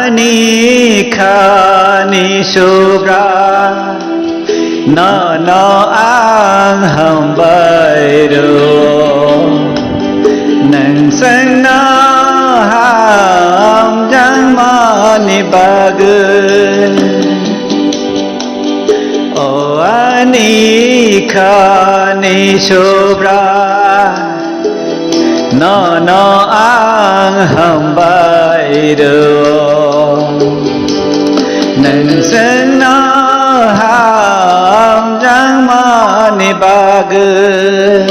ni kha ni subra no no ang hầm bay đồ nang sang na ham jang ma ni bagun o ani kha ni subra no no ang hầm bay đồ nang sang na ham jang ma ni bagun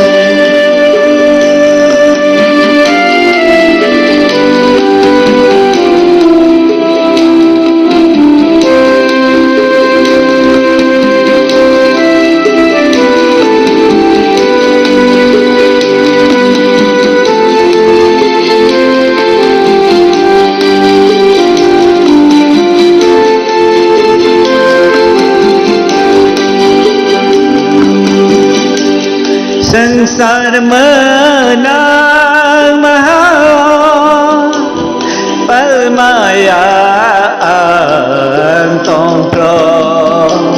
संसार menang mahal palmayaan tongkrong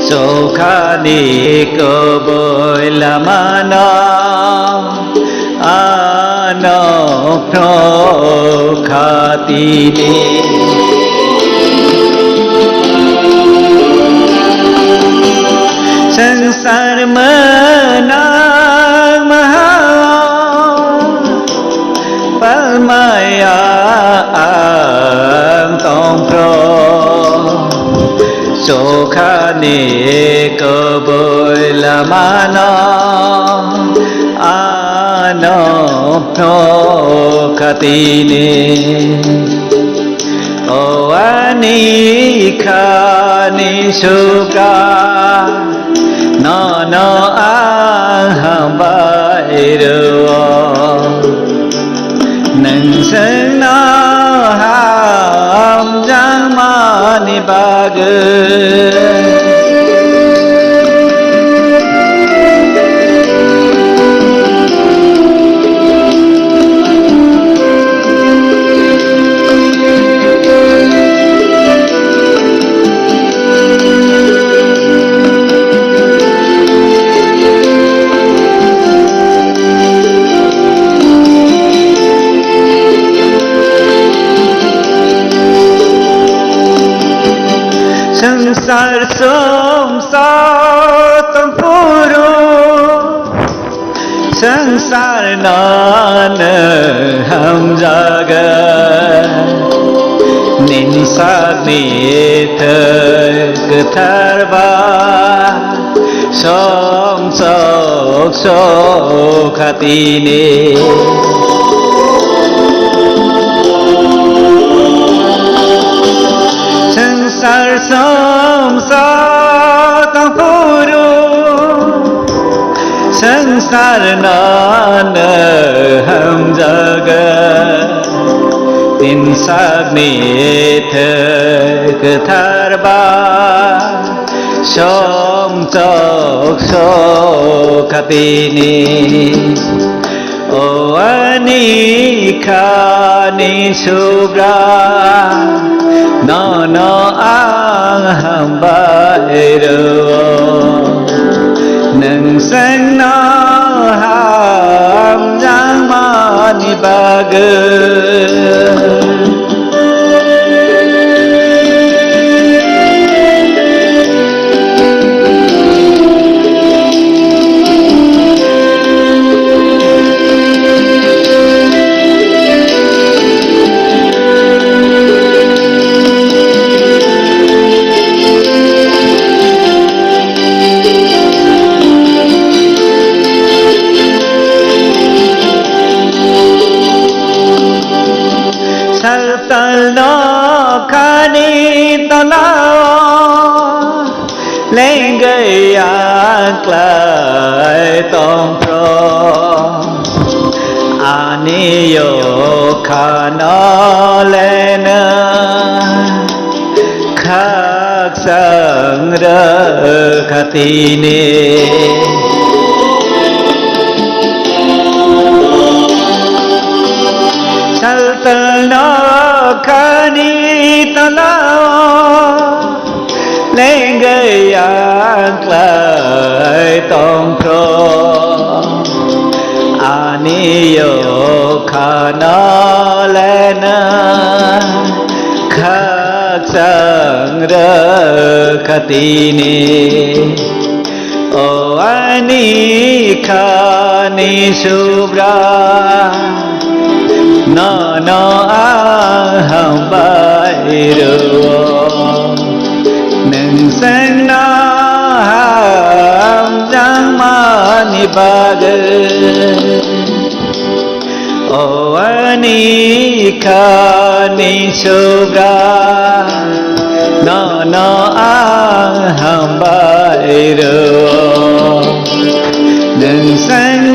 sokhani ko boy lamana anok no khatini संसार menang mahal palmayaan tongkrong sokhani ko boy lamana anok no khatini o ani kha ni subra no no ang hầm bay đồ nang sang na ham jang ma ni bagun संसार संसार तुम पूरो संसार नान हम जागा निंसा निथ कथरबा som sok sok hatine संसार संसार तंपुरु संसार नान हम जगत तीन साग्निथ कथरबा som sok sok hatini o ani kha ni subra no no ang hầm bay đồ nang sang na ham jang ma ni bagun no khani tala lên gây ác lại tông pro ani yo khana lên khắc sang ra khatini saltal no khani Aniyo khana lena khắc sang rơ khatini O ani khani subra no no aham bairu nâng sang na ham jang mani bag O ani khani subra no no aham bairu nâng sang